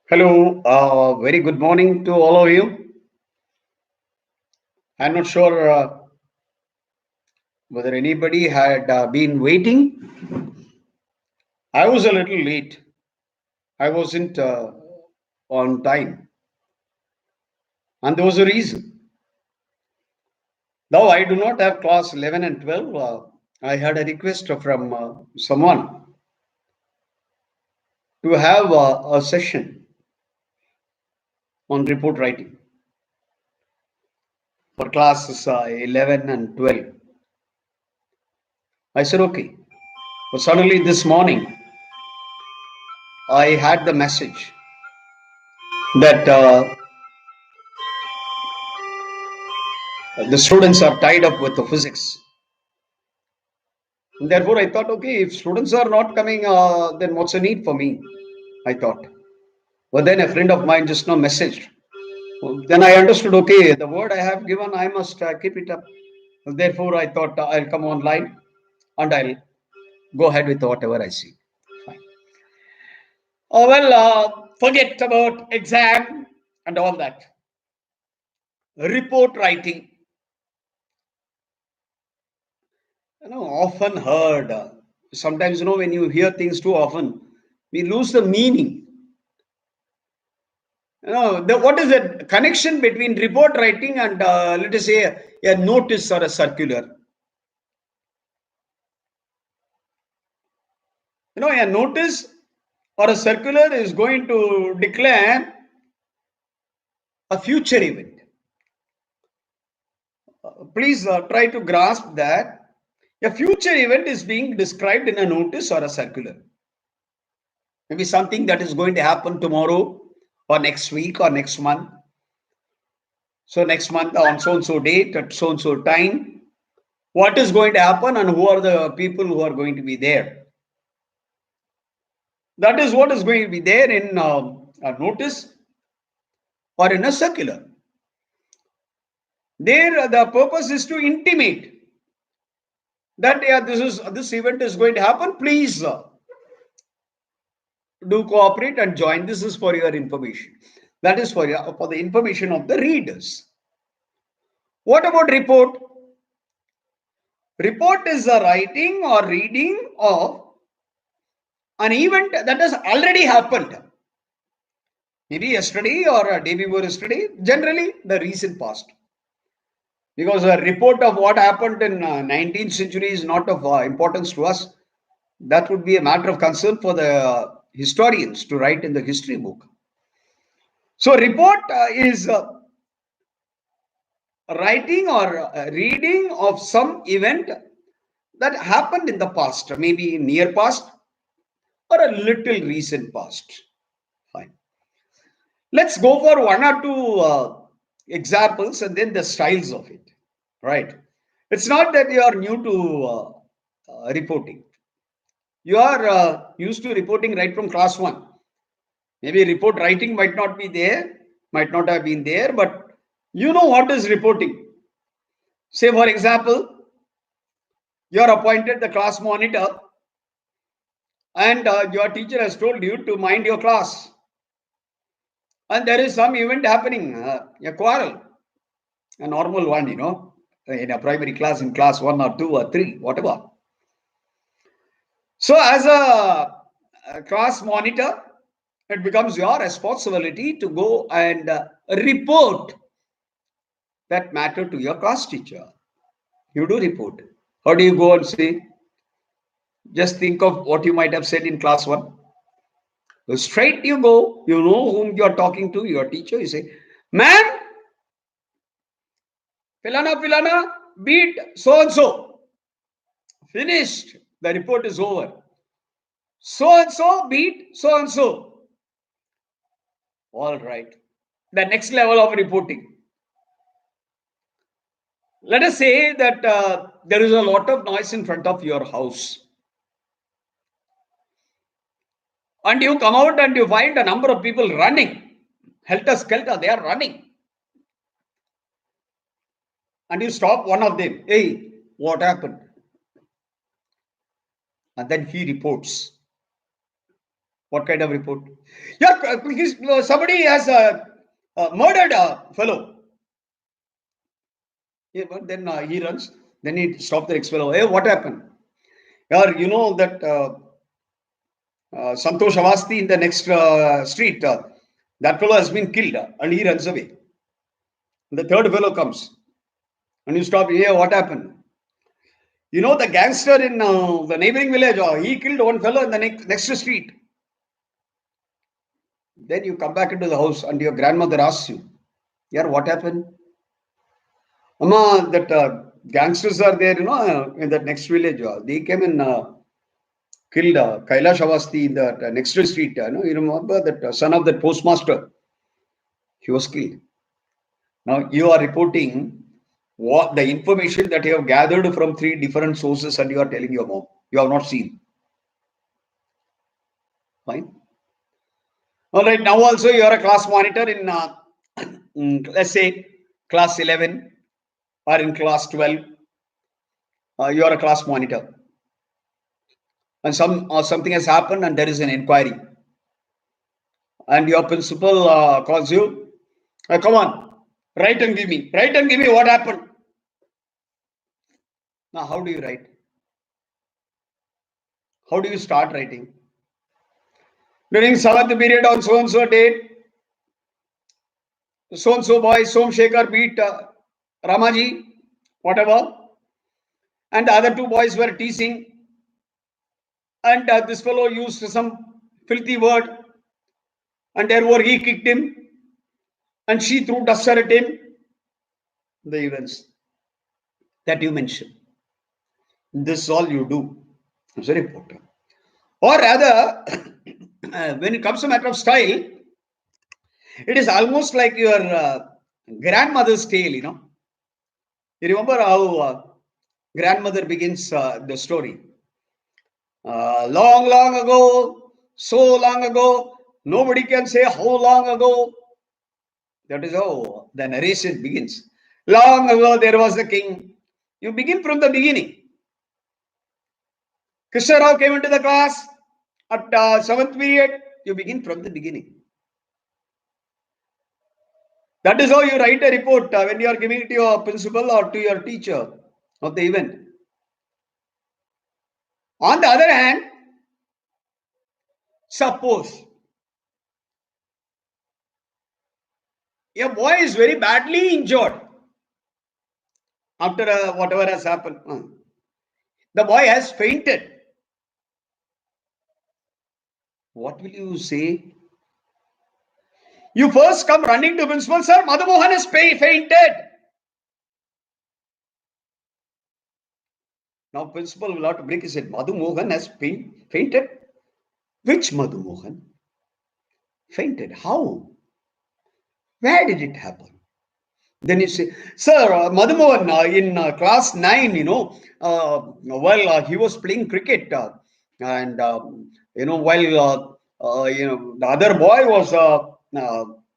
Hello, very good morning to all of you. I'm not sure whether anybody had been waiting. I was a little late. I wasn't on time, and there was a reason. Though I do not have class 11 and 12, I had a request from someone to have a session on report writing for classes 11 and 12. I said, okay. But suddenly this morning, I had the message that the students are tied up with the physics. And therefore, I thought, okay, if students are not coming, then what's the need for me? I thought. But then a friend of mine just now messaged. Then I understood, okay, the word I have given, I must keep it up. Therefore, I thought I'll come online and I'll go ahead with whatever I see. Fine. Forget about exam and all that. Report writing. Often heard. Sometimes, when you hear things too often, we lose the meaning. What is the connection between report writing and let us say a notice or a circular? A notice or a circular is going to declare a future event. Please try to grasp that a future event is being described in a notice or a circular. Maybe something that is going to happen tomorrow or next week or next month. So next month on so and so date at so and so time, what is going to happen and who are the people who are going to be there. That is what is going to be there in a notice or in a circular. There, the purpose is to intimate that this event is going to happen. Please do cooperate and join. This is for your information. That is for the information of the readers. What about report? Report is the writing or reading of an event that has already happened. Maybe yesterday or a day before yesterday, generally the recent past. Because a report of what happened in 19th century is not of importance to us. That would be a matter of concern for the historians to write in the history book. So report is writing or reading of some event that happened in the past, maybe near past or a little recent past. Fine. Let's go for one or two examples and then the styles of it. Right. It's not that you are new to reporting. You are used to reporting right from class 1. Maybe report writing might not be there, might not have been there, but you know what is reporting. Say, for example, you are appointed the class monitor and your teacher has told you to mind your class. And there is some event happening, a quarrel, a normal one, in a primary class, in class 1 or 2 or 3, whatever. So as a class monitor, it becomes your responsibility to go and report that matter to your class teacher. You do report. How do you go and say? Just think of what you might have said in class 1. Straight you go, you know whom you are talking to, your teacher, you say, ma'am, Pilana, beat so and so. Finished. The report is over. So and so beat so and so. All right. The next level of reporting. Let us say that there is a lot of noise in front of your house. And you come out and you find a number of people running. Helter-skelter, they are running. And you stop one of them. Hey, what happened? And then he reports. What kind of report? Yeah, somebody has murdered a fellow. Yeah, but then he runs. Then he stops the next fellow. Hey, what happened? Yeah, you know that Santosh Avasti in the next street, that fellow has been killed and he runs away. And the third fellow comes and you stop. Yeah, what happened? You know the gangster in the neighboring village, he killed one fellow in the next street. Then you come back into the house and your grandmother asks you, yeah, what happened? Amma, that gangsters are there, in that next village. They came and killed Kailash Avasti in the next street. You remember that son of that postmaster? He was killed. Now you are reporting what the information that you have gathered from 3 different sources and you are telling your mom. You have not seen. Fine. All right. Now also you are a class monitor in let's say class 11 or in class 12. You are a class monitor. And something has happened and there is an inquiry. And your principal calls you. Come on, write and give me. Write and give me what happened. Now, how do you write? How do you start writing? During 7th period on so and so date, so and so boy, Som Shekhar beat Ramaji, whatever. And the other 2 boys were teasing. And this fellow used some filthy word. And therefore he kicked him. And she threw duster at him. The events that you mentioned. This is all you do. It's very important. Or rather, when it comes to matter of style, it is almost like your grandmother's tale, You remember how grandmother begins the story. Long, long ago, so long ago, nobody can say how long ago. That is how the narration begins. Long ago, there was a king. You begin from the beginning. Krishna Rao came into the class at 7th period. You begin from the beginning. That is how you write a report when you are giving it to your principal or to your teacher of the event. On the other hand, suppose a boy is very badly injured after whatever has happened. The boy has fainted. What will you say? You first come running to principal, sir, Madhu Mohan has fainted. Now principal will have to break his head. Madhu Mohan has fainted? Which Madhu Mohan? Fainted. How? Where did it happen? Then you say, sir, Madhu Mohan in class 9, while he was playing cricket and, while, the other boy was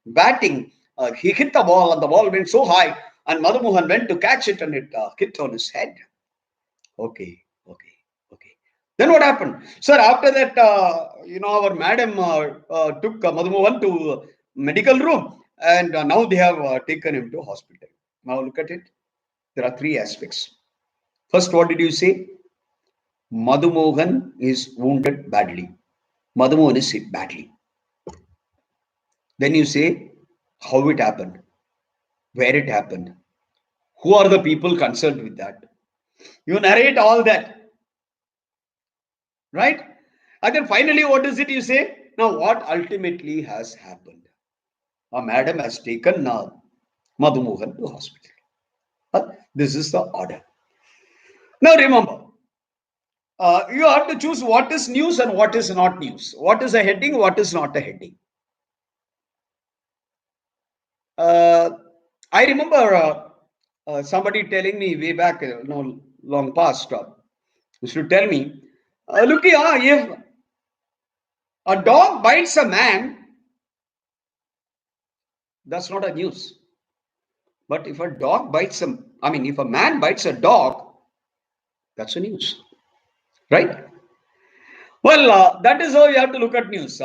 batting, he hit the ball and the ball went so high and Madhu Mohan went to catch it and it hit on his head. Okay. Then what happened? Sir, after that, our madam took Madhu Mohan to medical room and now they have taken him to hospital. Now look at it. There are 3 aspects. First, what did you say? Madhu Mohan is wounded badly. Madhu Mohan is hit badly. Then you say how it happened, where it happened, who are the people concerned with that. You narrate all that. Right? And then finally, what is it you say? Now, what ultimately has happened? A madam has taken Madhu Mohan to hospital. This is the order. Now, remember, you have to choose what is news and what is not news. What is a heading, what is not a heading. I remember somebody telling me way back, long past, used to tell me, look here, if A dog bites a man, that's not a news. But if a dog bites if a man bites a dog, that's a news, right? Well, that is how you have to look at news.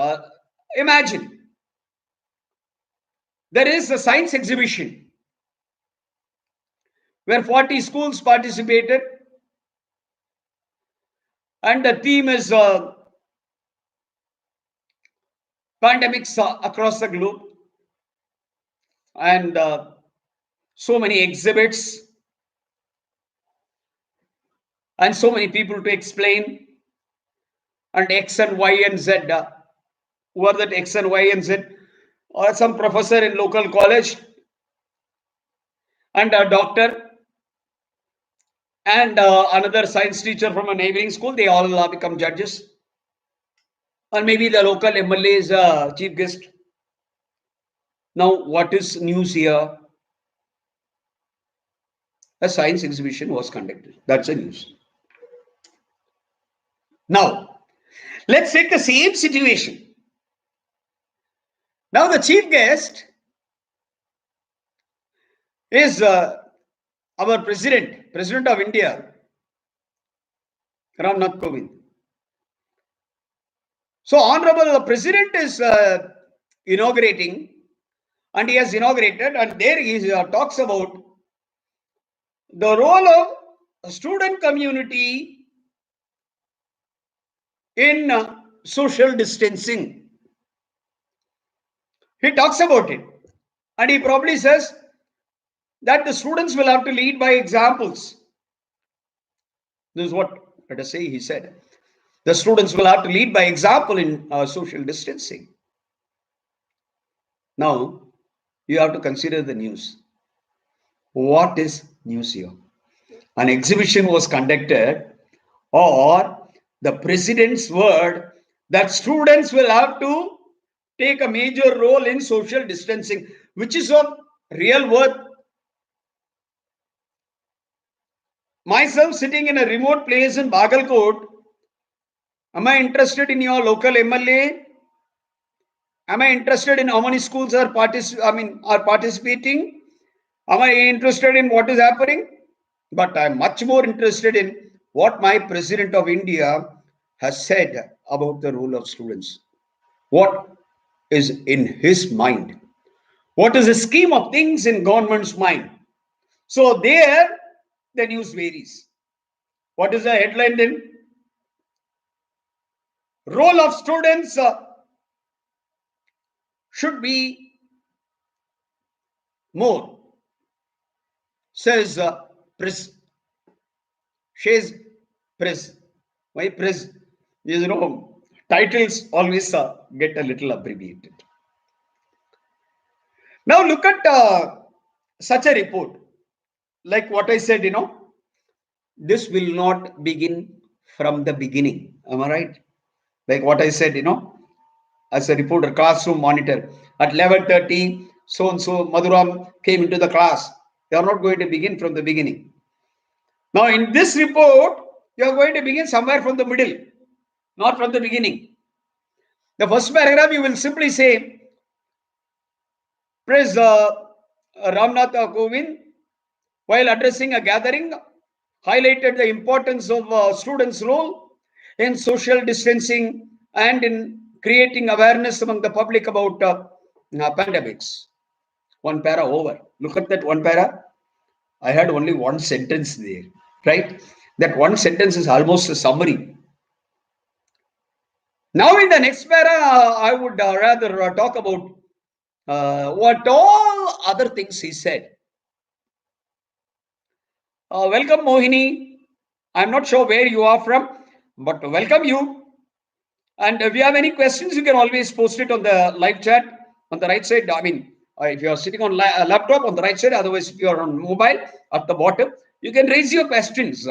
Imagine there is a science exhibition where 40 schools participated, and the theme is pandemics across the globe, and so many exhibits, and so many people to explain, and X and Y and Z. Who are that X and Y and Z? Or some professor in local college, and a doctor, and another science teacher from a neighboring school. They all become judges. Or maybe the local MLA is a chief guest. Now, what is news here? A science exhibition was conducted. That's the news. Now, let's take the same situation. Now, the chief guest is our President of India, Ram Nath Kovind. So, Honorable President is inaugurating, and he has inaugurated, and there he talks about the role of student community in social distancing. He talks about it, and he probably says that the students will have to lead by examples. This is what, let us say, he said. The students will have to lead by example in social distancing. Now, you have to consider the news. What is news here? An exhibition was conducted, or the president's word that students will have to take a major role in social distancing, which is of real worth. Myself sitting in a remote place in Bagalkot, am I interested in your local MLA? Am I interested in how many schools are participating? Am I interested in what is happening? But I'm much more interested in what my President of India has said about the role of students. What is in his mind? What is the scheme of things in government's mind? So there, the news varies. What is the headline then? Role of students should be more, says Pres. Says Pres. Why Pres? Titles always get a little abbreviated. Now look at such a report. Like what I said, this will not begin from the beginning. Am I right? Like what I said, as a reporter, classroom monitor, at 11:30, so and so Madhuram came into the class. They are not going to begin from the beginning. Now, in this report, you are going to begin somewhere from the middle, not from the beginning. The first paragraph, you will simply say, Praise Ramnath Kovind, while addressing a gathering, highlighted the importance of students' role in social distancing and in creating awareness among the public about pandemics. One para over. Look at that one para. I had only one sentence there, right? That one sentence is almost a summary. Now, in the next para, I would rather talk about what all other things he said. Welcome, Mohini. I'm not sure where you are from, but welcome you. And if you have any questions, you can always post it on the live chat on the right side. If you are sitting on a laptop on the right side, otherwise, if you are on mobile at the bottom, you can raise your questions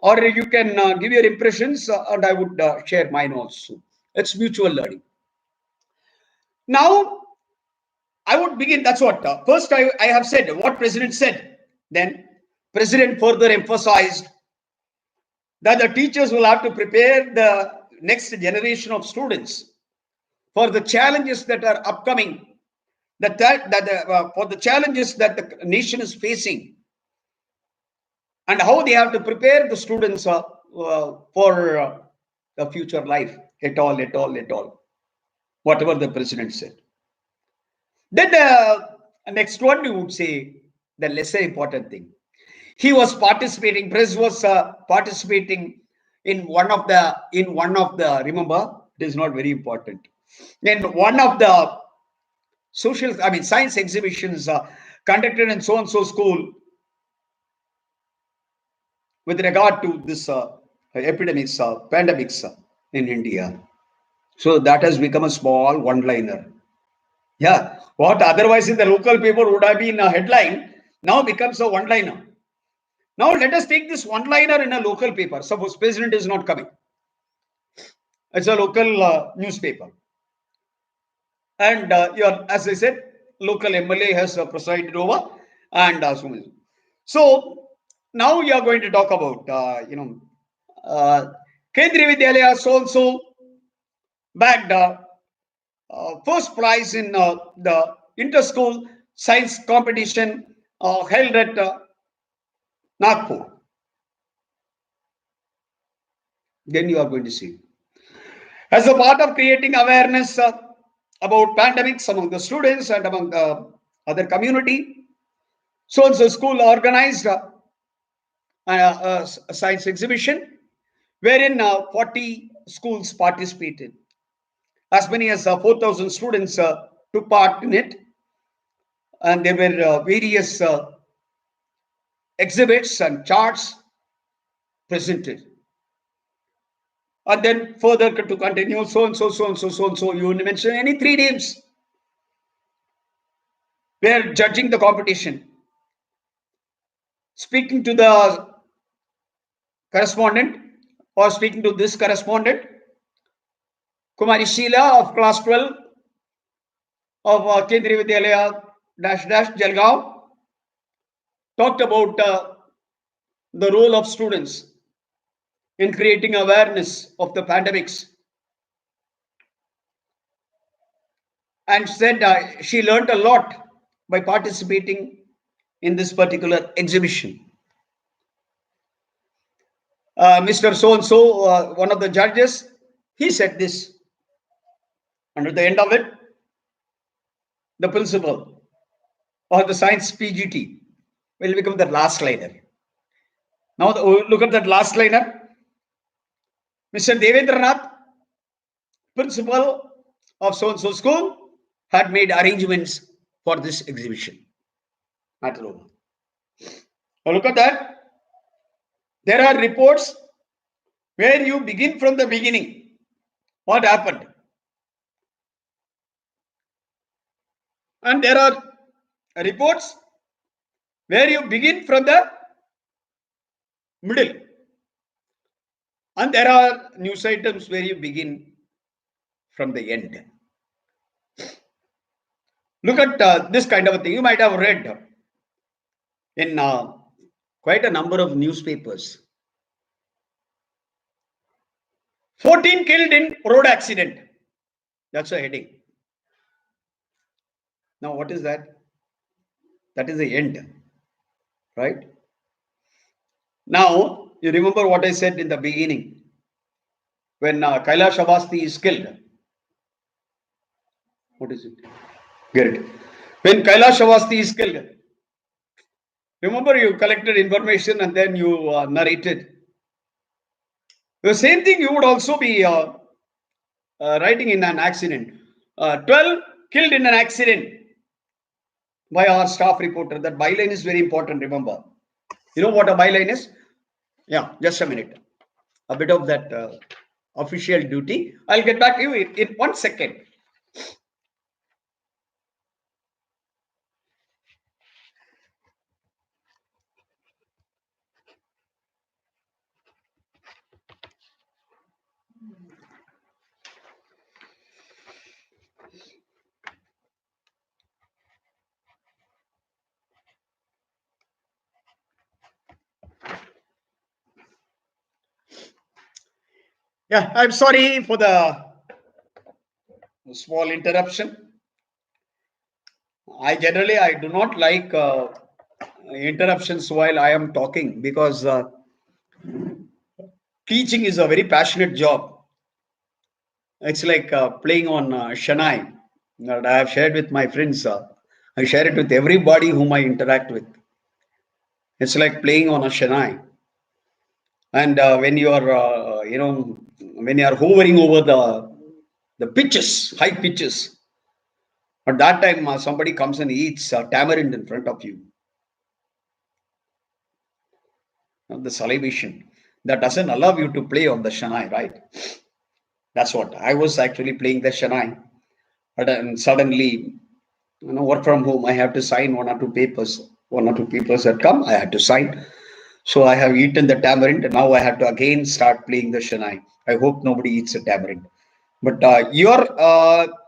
or you can give your impressions and I would share mine also. It's mutual learning. Now, I would begin. That's what first I have said what President said. Then President further emphasized that the teachers will have to prepare the next generation of students for the challenges that are upcoming, for the challenges that the nation is facing, and how they have to prepare the students for the future life, at all, whatever the president said. Then the next one, you would say the lesser important thing. He was participating. Press was participating in one of the. Remember, it is not very important. In one of the science exhibitions conducted in so and so school with regard to this epidemics, pandemics in India. So that has become a small one-liner. Yeah, what otherwise in the local paper would have been a headline now becomes a one-liner. Now let us take this one-liner in a local paper. Suppose president is not coming. It's a local newspaper. And as I said, local MLA has presided over, and so now you are going to talk about Kendriya Vidyalaya so bagged first prize in the inter-school science competition held at Nagpur. Then you are going to see, as a part of creating awareness about pandemics among the students and among the other community, so and so school organized a science exhibition wherein 40 schools participated. As many as 4,000 students took part in it, and there were various exhibits and charts presented. And then further to continue, so and so, you mention any 3 names. We are judging the competition, speaking to the correspondent or speaking to this correspondent, Kumari Sheila of class 12 of Kendriya Vidyalaya Jalgaon talked about the role of students in creating awareness of the pandemics, and said she learned a lot by participating in this particular exhibition. Mr. So-and-so, one of the judges, he said this. And at the end of it, the principal or the science PGT will become the last liner. Now look at that last liner. Mr. Devendranath, principal of so-and-so school, had made arrangements for this exhibition. Matter over. Now look at that. There are reports where you begin from the beginning. What happened? And there are reports where you begin from the middle. And there are news items where you begin from the end. Look at this kind of a thing. You might have read in quite a number of newspapers. 14 killed in road accident. That's a heading. Now, what is that? That is the end, right? Now, you remember what I said in the beginning when Kailash Avasti is killed. What is it? Get it? When Kailash Avasti is killed, remember you collected information and then you narrated. The same thing you would also be writing in an accident. 12 killed in an accident by our staff reporter. That byline is very important, remember. You know what a byline is? Yeah, just a minute. A bit of that official duty. I'll get back to you in 1 second. Yeah, I'm sorry for the small interruption. I do not like interruptions while I am talking because teaching is a very passionate job. It's like playing on Shanai that I have shared with my friends. I share it with everybody whom I interact with. It's like playing on a Shanai. And when you are, when you are hovering over the pitches, high pitches, at that time somebody comes and eats tamarind in front of you. The salivation that doesn't allow you to play on the Shanai, right? That's what I was actually playing the Shanai. But then suddenly, work from home, I have to sign one or two papers that come, I had to sign. So I have eaten the tamarind, and now I have to again start playing the Shanai. I hope nobody eats a tamarind. But your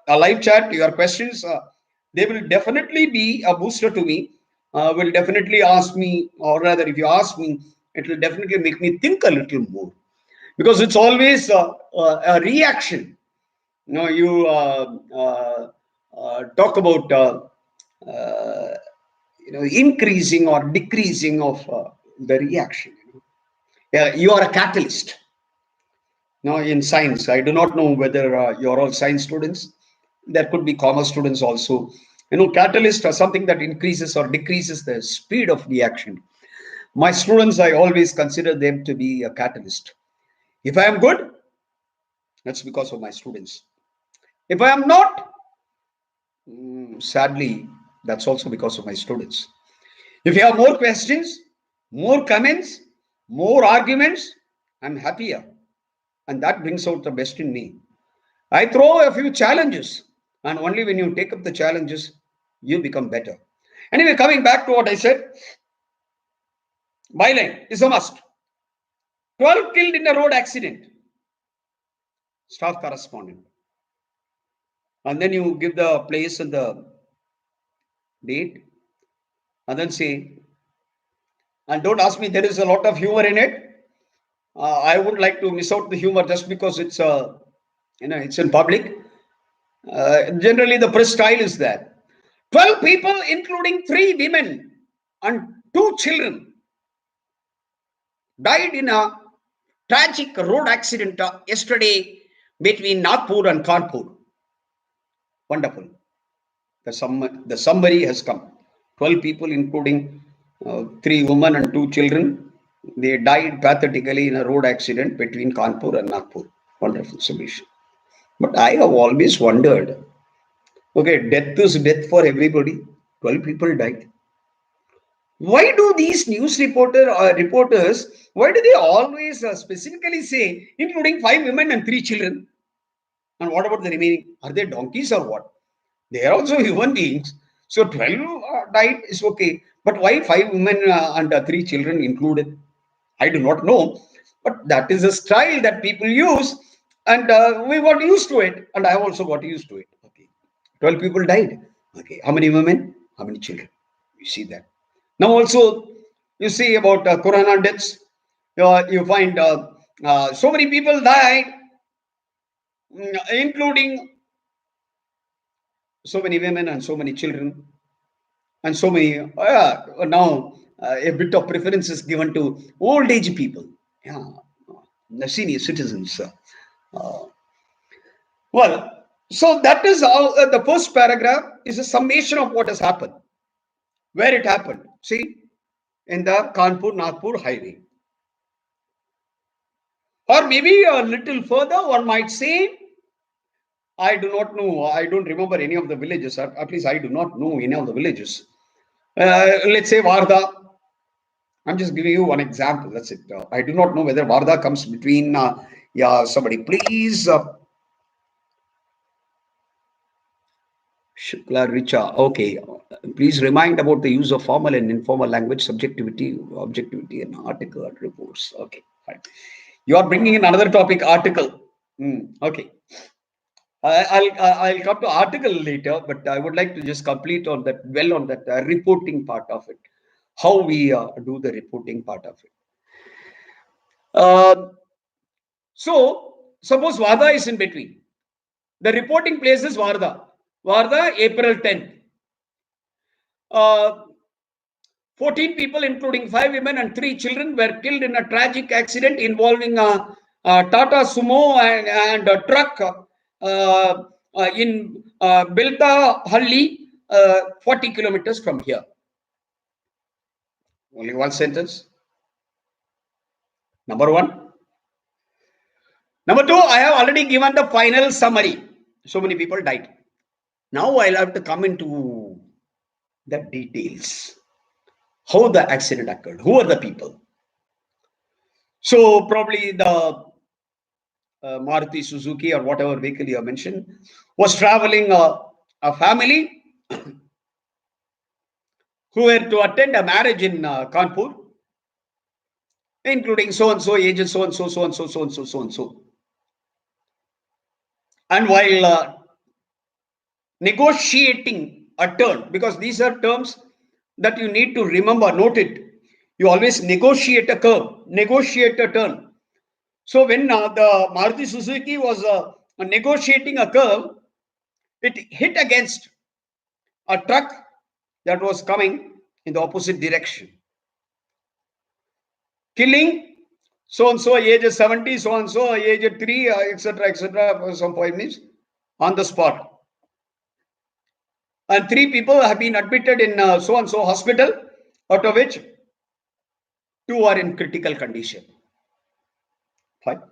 live chat, your questions, they will definitely be a booster to me. Will definitely ask me, or rather, if you ask me, it will definitely make me think a little more because it's always a reaction. You talk about uh, increasing or decreasing of the reaction. Yeah, you are a catalyst. Now, in science, I do not know whether you're all science students. There could be commerce students also. Catalyst are something that increases or decreases the speed of reaction. My students, I always consider them to be a catalyst. If I am good, that's because of my students. If I am not, sadly, that's also because of my students. If you have more questions, more comments, more arguments, I'm happier. And that brings out the best in me. I throw a few challenges, and only when you take up the challenges, you become better. Anyway, coming back to what I said, byline is a must. 12 killed in a road accident, staff correspondent. And then you give the place and the date, and then say, and don't ask me, there is a lot of humor in it. I would like to miss out the humor just because it's in public. Generally, the press style is that 12 people, including 3 women and 2 children, died in a tragic road accident yesterday between Nagpur and Kanpur. Wonderful. The summary has come. 12 people, including 3 women and 2 children, they died pathetically in a road accident between Kanpur and Nagpur. Wonderful summation. But I have always wondered, okay, death is death for everybody. 12 people died. Why do these news reporters, why do they always specifically say, including 5 women and 3 children? And what about the remaining? Are they donkeys or what? They are also human beings. So 12 died is okay. But why 5 women and 3 children included? I do not know. But that is a style that people use. And we got used to it. And I also got used to it. Okay. 12 people died. Okay. How many women? How many children? You see that. Now also, you see about corona deaths. You find so many people died, including so many women and so many children, and so many. Now, a bit of preference is given to old age people. Yeah, the senior citizens. Uh, well, so that is how the first paragraph is a summation of what has happened, where it happened. See, in the Kanpur Nagpur highway. Or maybe a little further, one might say, I do not know. I don't remember any of the villages. At least I do not know any of the villages. Let's say Varda. I'm just giving you one example. That's it. I do not know whether Varda comes between. Yeah, somebody please. Shukla Richa. Okay. Please remind about the use of formal and informal language, subjectivity, objectivity, and article reports. Okay. Fine. You are bringing in another topic, article. Okay. I'll come to article later, but I would like to just complete on that, well, on that reporting part of it, how we do the reporting part of it. So Suppose Varda is in between. The reporting place is Varda. Varda, April 10th. 14 people, including 5 women and 3 children, were killed in a tragic accident involving a Tata Sumo and a truck in Bilta Halli, 40 kilometers from here. Only one sentence. Number 1. Number 2, I have already given the final summary. So many people died. Now I'll have to come into the details. How the accident occurred. Who are the people? So probably the Maruti Suzuki or whatever vehicle you have mentioned was traveling a family who were to attend a marriage in Kanpur, including so and so, ages so and so, so and so, so and so, so and so. And while negotiating a turn, because these are terms that you need to remember, note it. You always negotiate a curve, negotiate a turn. So when the Maruti Suzuki was negotiating a curve, it hit against a truck that was coming in the opposite direction, killing so and so age 70, so and so age 3, etc. For some point means on the spot. And 3 people have been admitted in so and so hospital, out of which 2 are in critical condition. Fine.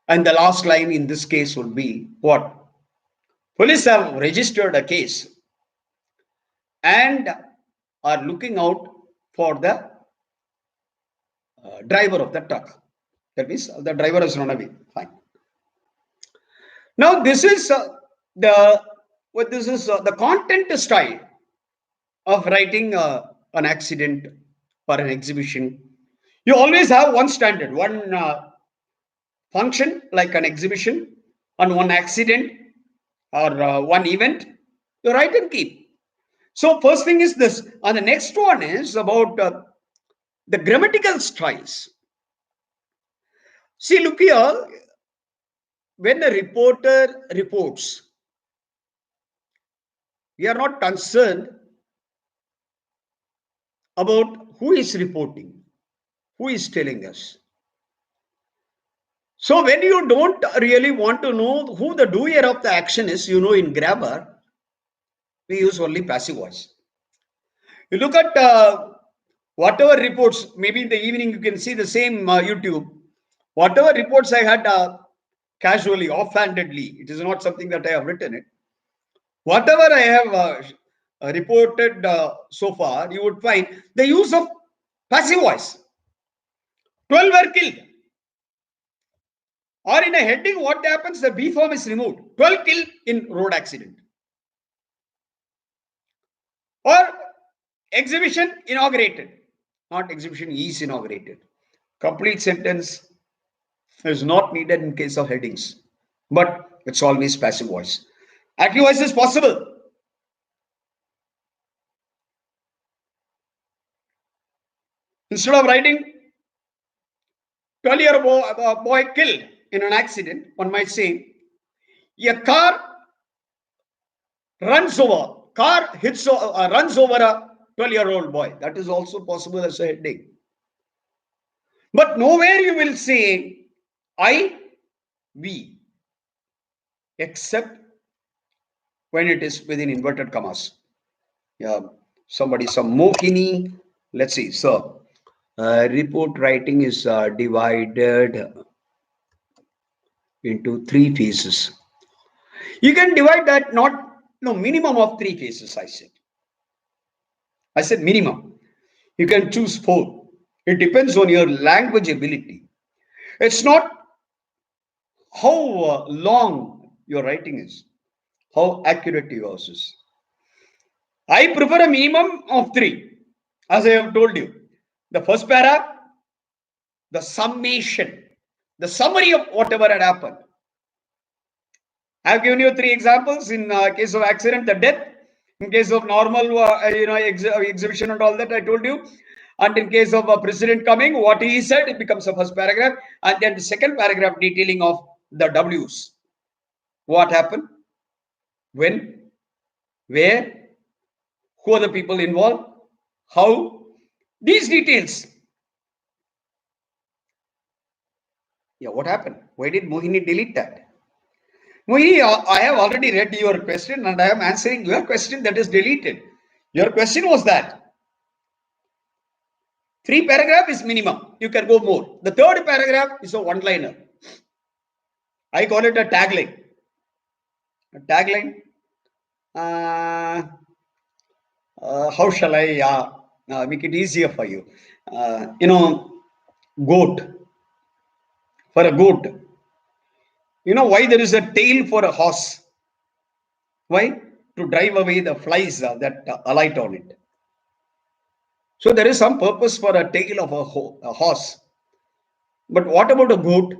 And the last line in this case would be what? Police have registered a case and are looking out for the driver of the truck. That means the driver has run away. Fine. Now this is the content style of writing an accident or an exhibition. You always have one standard, one function like an exhibition, and one accident or one event. You write and keep. So first thing is this, and the next one is about the grammatical styles. See, look here. When a reporter reports, we are not concerned about who is reporting, who is telling us. So when you don't really want to know who the doer of the action is, in grammar, we use only passive voice. You look at whatever reports, maybe in the evening you can see the same YouTube. Whatever reports I had casually, offhandedly, it is not something that I have written it. Whatever I have reported so far, you would find the use of passive voice. 12 were killed. Or in a heading, what happens? The B form is removed. 12 killed in road accident. Or exhibition inaugurated. Not exhibition is inaugurated. Complete sentence is not needed in case of headings. But it's always passive voice. Active voice is possible. Instead of writing 12-year-old boy killed in an accident, one might say, a car runs over a 12-year-old boy. That is also possible as a heading. But nowhere you will say I, we, except when it is within inverted commas. Yeah, some Mohini. Let's see. So, report writing is divided into 3 phases. You can divide that minimum of 3 phases, I said minimum. You can choose 4. It depends on your language ability. It's not how long your writing is, how accurate yours is. I prefer a minimum of 3, as I have told you. The first para, the summation, the summary of whatever had happened. I have given you 3 examples. In case of accident, the death. In case of normal, exhibition and all that, I told you. And in case of a president coming, what he said, it becomes the first paragraph. And then the second paragraph detailing of the W's. What happened? When? Where? Who are the people involved? How? These details. Yeah, what happened? Why did Mohini delete that? Mohini, I have already read your question and I am answering your question that is deleted. Your question was that 3 paragraph is minimum. You can go more. The third paragraph is a one-liner. I call it a tagline. A tagline. How shall I make it easier for you? Goat. For a goat. You know why there is a tail for a horse? Why? To drive away the flies that alight on it. So there is some purpose for a tail of a horse. But what about a goat?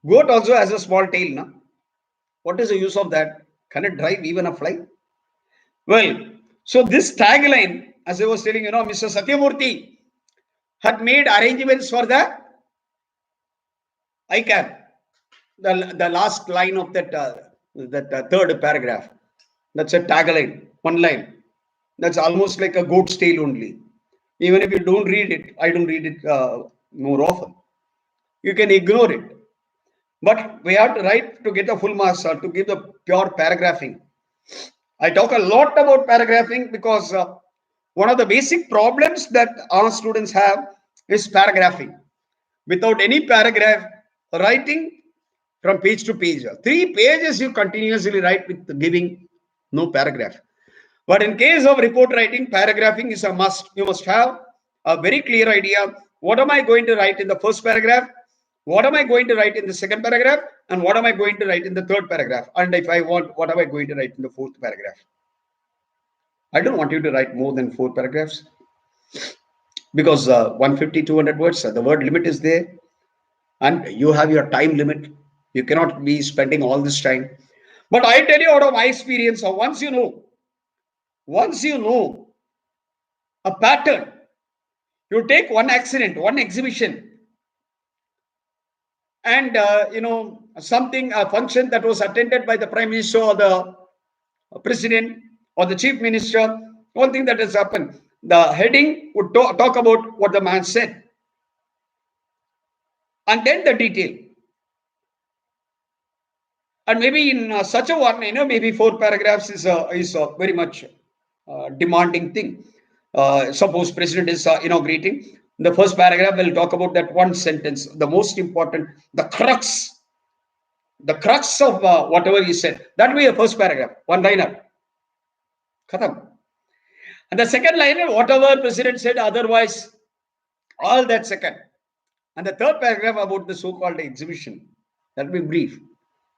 Goat also has a small tail, no? What is the use of that? Can it drive even a fly? Well, so this tagline, as I was telling, Mr. Satyamurthy had made arrangements for the ICAP, the last line of that third paragraph. That's a tagline, one line. That's almost like a goat's tail only. Even if you don't read it, I don't read it more often. You can ignore it. But we have to write to get the full marks or to give the pure paragraphing. I talk a lot about paragraphing because one of the basic problems that our students have is paragraphing. Without any paragraph, writing from page to page. 3 pages you continuously write with giving no paragraph. But in case of report writing, paragraphing is a must. You must have a very clear idea. What am I going to write in the first paragraph? What am I going to write in the second paragraph? And what am I going to write in the third paragraph? And if I want, what am I going to write in the fourth paragraph? I don't want you to write more than 4 paragraphs because 150, 200 words, the word limit is there. And you have your time limit. You cannot be spending all this time. But I tell you out of my experience, once you know a pattern, you take one accident, one exhibition, and something, a function that was attended by the prime minister or the president or the chief minister, one thing that has happened, the heading would talk about what the man said, and then the detail. And maybe in such a one, maybe 4 paragraphs is a very much demanding thing. Suppose president is inaugurating. The first paragraph will talk about that one sentence, the most important, the crux of whatever he said. That will be a first paragraph, one liner. Khatam. And the second liner, whatever president said, otherwise, all that second. And the third paragraph about the so-called exhibition. That will be brief.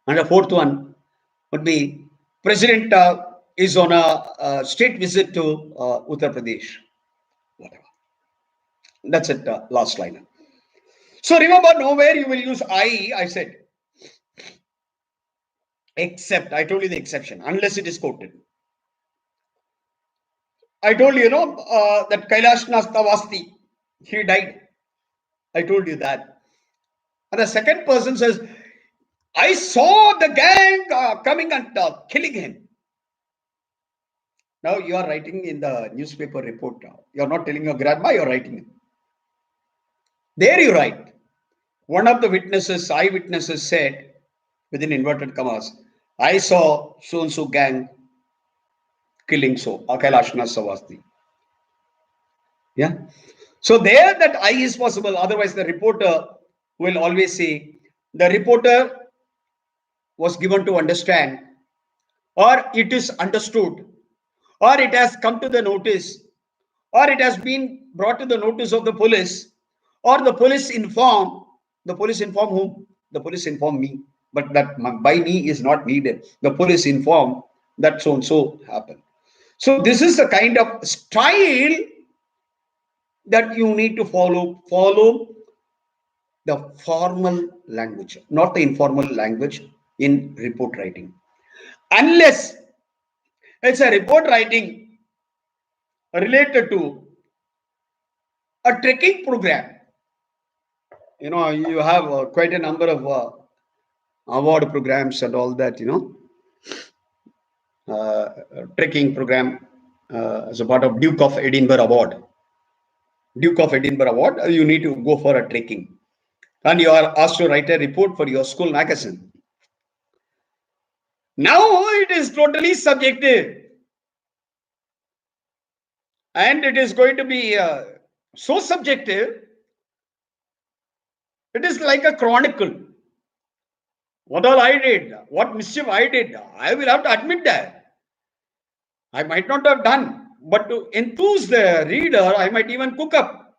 And the fourth one would be president is on a state visit to Uttar Pradesh. Whatever. That's it, last line. So remember, nowhere you will use I said. Except, I told you the exception, unless it is quoted. I told you, that Kailash Nastavasti, he died. I told you that. And the second person says, I saw the gang coming and killing him. Now you are writing in the newspaper report. You are not telling your grandma, you are writing it. There you write. One of the witnesses, eyewitnesses said, within inverted commas, I saw so-and-so gang killing Kailash Nastavasti. Yeah. So there that I is possible. Otherwise, the reporter will always say, the reporter was given to understand, or it is understood, or it has come to the notice, or it has been brought to the notice of the police, or the police inform whom? The police inform me, but that by me is not needed. The police inform that so and so happened. So this is the kind of style that you need to follow the formal language, not the informal language in report writing. Unless it's a report writing related to A trekking program. You have quite a number of award programs and all that, trekking program as a part of Duke of Edinburgh Award. Duke of Edinburgh Award, you need to go for a trekking. And you are asked to write a report for your school magazine. Now it is totally subjective. And it is going to be so subjective, it is like a chronicle. What all I did, what mischief I did, I will have to admit that. I might not have done, but to enthuse the reader, I might even cook up.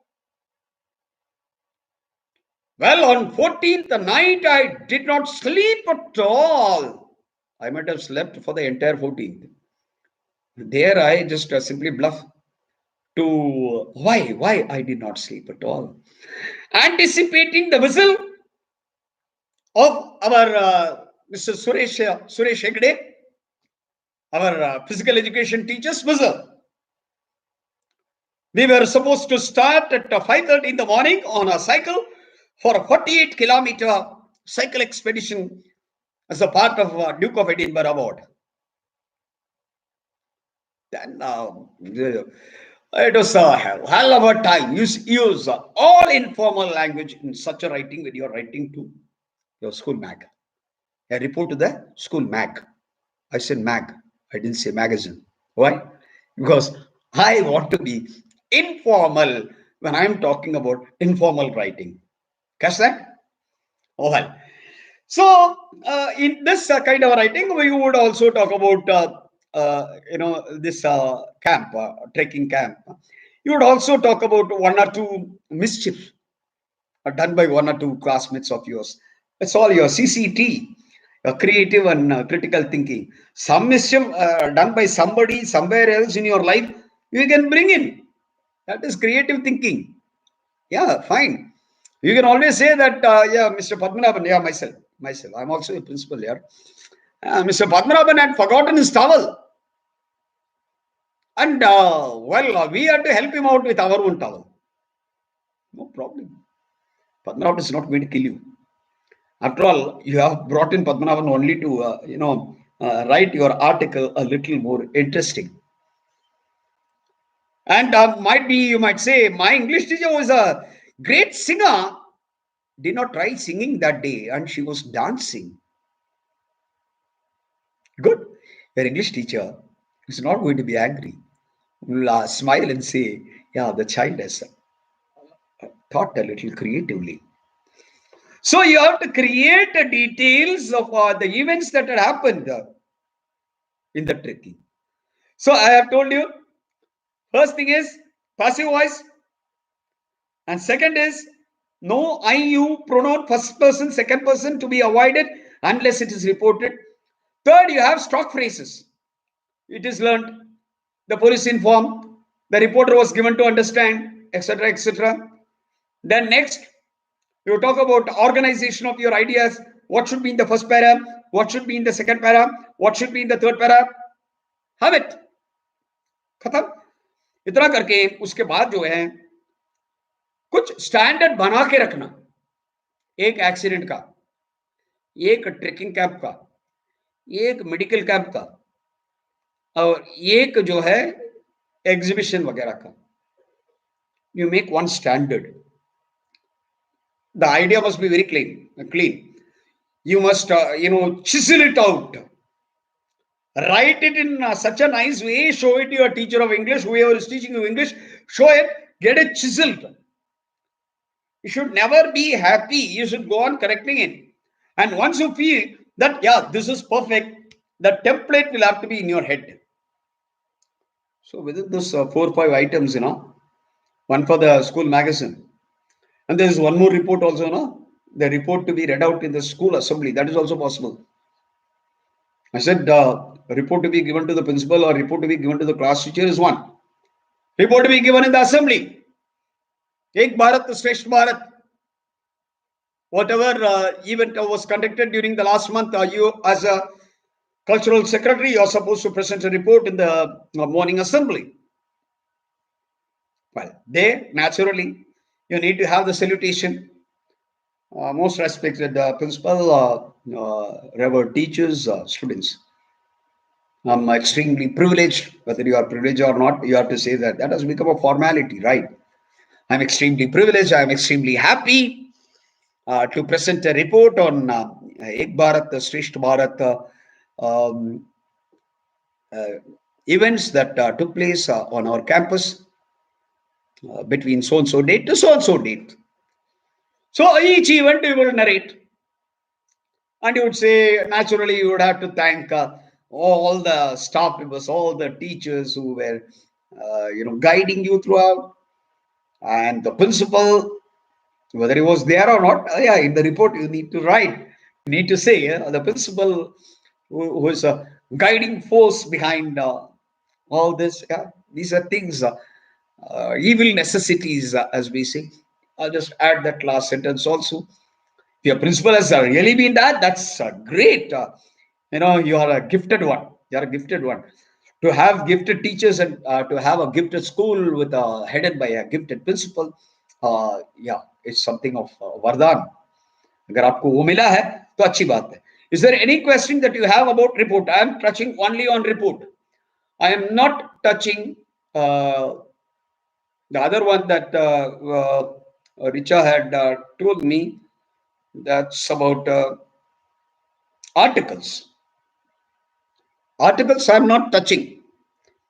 Well, on 14th night, I did not sleep at all. I might have slept for the entire 14th. There, I just simply bluff to why I did not sleep at all. Anticipating the whistle of our Mr. Suresh Hegde, our physical education teacher's whistle. We were supposed to start at 5:30 in the morning on a cycle for a 48-kilometer cycle expedition as a part of Duke of Edinburgh Award. Then it was a hell of a time. Use all informal language in such a writing when you're writing to your school mag. A report to the school mag. I said mag. I didn't say magazine. Why? Because I want to be informal when I'm talking about informal writing. Catch that? Oh, well. So, in this kind of writing, we would also talk about, this camp, trekking camp. You would also talk about one or two mischief done by one or two classmates of yours. It's all your CCT, creative and critical thinking. Some mischief done by somebody somewhere else in your life, you can bring in. That is creative thinking. Yeah, fine. You can always say that, Mr. Padmanabhan, myself. I'm also a principal here. Mr. Padmanabhan had forgotten his towel. And, we had to help him out with our own towel. No problem. Padmanabhan is not going to kill you. After all, you have brought in Padmanabhan only to, write your article a little more interesting. And you might say, my English teacher was a great singer. Did not try singing that day, and she was dancing. Good. Your English teacher is not going to be angry. Will smile and say, yeah, the child has thought a little creatively. So you have to create the details of the events that had happened in the trekking. So I have told you, first thing is passive voice, and second is no I, you pronoun, first person, second person to be avoided unless it is reported. Third, you have stock phrases. It is learned, the police informed, the reporter was given to understand, etc., etc. Then next, you talk about organization of your ideas. What should be in the first para? What should be in the second para? What should be in the third para? Have it. खत्म. इतना करके उसके बाद जो है कुछ standard बना के रखना. एक एक्सीडेंट का, एक ट्रेकिंग कैंप का, एक मेडिकल कैंप का, और एक जो है एग्जीबिशन वगैरह का. You make one standard. The idea must be very clean. You must, chisel it out. Write it in such a nice way. Show it to your teacher of English, whoever is teaching you English. Show it. Get it chiseled. You should never be happy. You should go on correcting it. And once you feel that, yeah, this is perfect, the template will have to be in your head. So within those 4 or 5 items, one for the school magazine. And there is one more report also, the report to be read out in the school assembly. That is also possible. I said report to be given to the principal or report to be given to the class teacher is one. Report to be given in the assembly. Ek Bharat, Shresth Bharat. Whatever event was conducted during the last month, you as a cultural secretary, you are supposed to present a report in the morning assembly. Well, there naturally you need to have the salutation. Most respected principal, revered teachers, students. I'm extremely privileged. Whether you are privileged or not, you have to say that. That has become a formality, right? I'm extremely privileged. I'm extremely happy to present a report on Ek Bharat, Shresth Bharat um, uh, events that took place on our campus between so and so date to so and so date. So each event you will narrate, and you would say naturally you would have to thank all the staff members, all the teachers who were guiding you throughout, and the principal, whether he was there or not. Yeah, in the report you need to write. You need to say the principal who is a guiding force behind all this. Yeah, these are things, evil necessities, as we say. I'll just add that last sentence also. If your principal has really been that, that's great. You are a gifted one. You are a gifted one. To have gifted teachers and to have a gifted school with headed by a gifted principal, yeah, it's something of वरदान. अगर आपको वो मिला है तो अच्छी बात है. Is there any question that you have about report? I am touching only on report. I am not touching uh, the other one that Richa had told me. That's about articles. Articles I'm not touching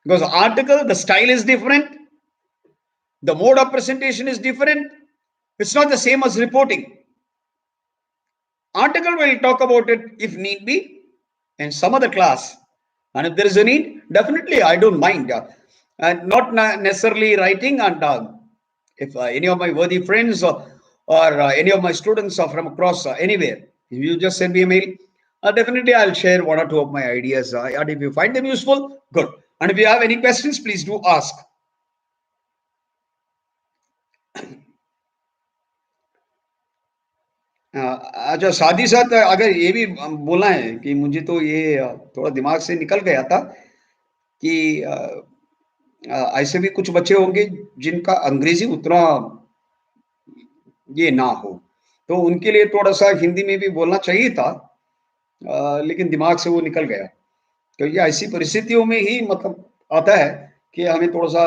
because article, the style is different, the mode of presentation is different. It's not the same as reporting. Article will talk about it if need be in some other class, and if there is a need, definitely I don't mind. And not necessarily writing. And if any of my worthy friends or any of my students are from across anywhere, if you just send me a mail, definitely I'll share one or two of my ideas. And if you find them useful, good. And if you have any questions, please do ask. अच्छा, साथ ही साथ अगर ये भी बोलना है कि मुझे तो ये थोड़ा दिमाग से निकल गया था कि ऐसे भी कुछ बच्चे होंगे जिनका अंग्रेजी उतना ये ना हो, तो उनके लिए थोड़ा सा हिंदी में भी बोलना चाहिए था, लेकिन दिमाग से वो निकल गया। तो ये ऐसी परिस्थितियों में ही मतलब आता है कि हमें थोड़ा सा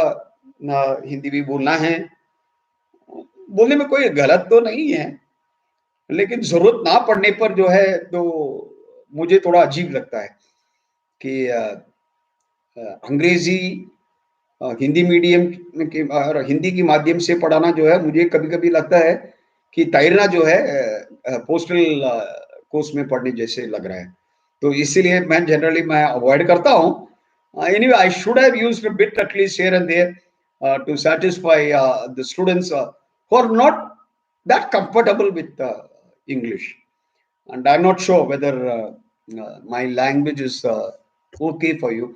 हिंदी भी बोलना है। बोलने में कोई गलत तो नहीं है, लेकिन जरूरत ना पड़ने पर जो है तो मुझे थोड़ा अजीब लगता है कि अंग्रेजी हिंदी मीडियम के और हिंदी के माध्यम से पढ़ाना जो है, मुझे कभी-कभी लगता है कि तैरना जो है पोस्टल कोर्स में पढ़ने जैसे लग रहा है। तो इसीलिए मैं अवॉइड करता हूँ। Anyway I should have used a bit at least here and there to satisfy the students who are not that comfortable with English. And I'm not sure whether my language is okay for you.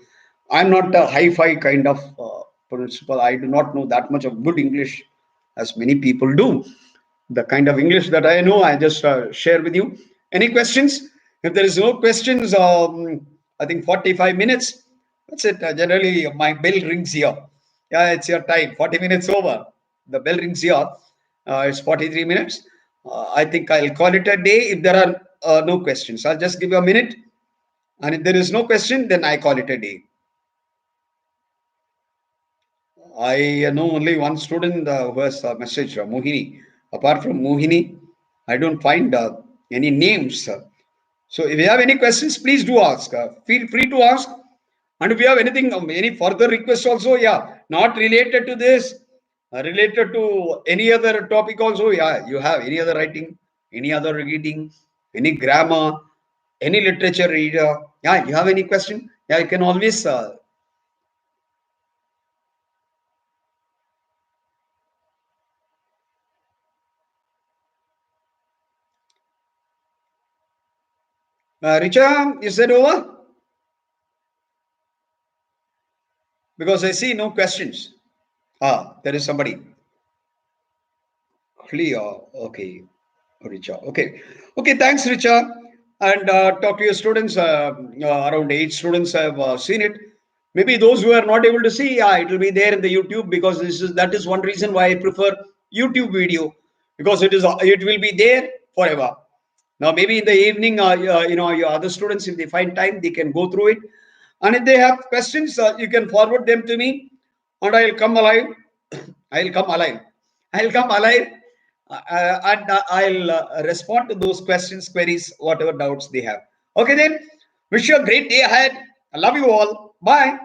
I'm not a hi-fi kind of principal. I do not know that much of good English as many people do. The kind of English that I know, I just share with you. Any questions? If there is no questions, I think 45 minutes. That's it. Generally, my bell rings here. Yeah, it's your time. 40 minutes over. The bell rings here. It's 43 minutes. I think I'll call it a day if there are no questions. I'll just give you a minute. And if there is no question, then I call it a day. I know only one student who has messaged Mohini. Apart from Mohini, I don't find any names. So if you have any questions, please do ask. Feel free to ask. And if you have anything, any further requests also, yeah, not related to this, related to any other topic also, yeah, you have any other writing, any other reading, any grammar, any literature reader, yeah, you have any question, yeah, you can always Richa, is that over? Because I see no questions. There is somebody. Clear. Okay, Richa. Okay. Okay, thanks, Richa. And talk to your students. Around 8 students have seen it. Maybe those who are not able to see, yeah, it will be there in the YouTube, because that is one reason why I prefer YouTube video, because it will be there forever. Now, maybe in the evening, your other students, if they find time, they can go through it. And if they have questions, you can forward them to me, and I'll come alive. I'll come alive. I'll come alive, and I'll respond to those questions, queries, whatever doubts they have. Okay, then. Wish you a great day ahead. I love you all. Bye.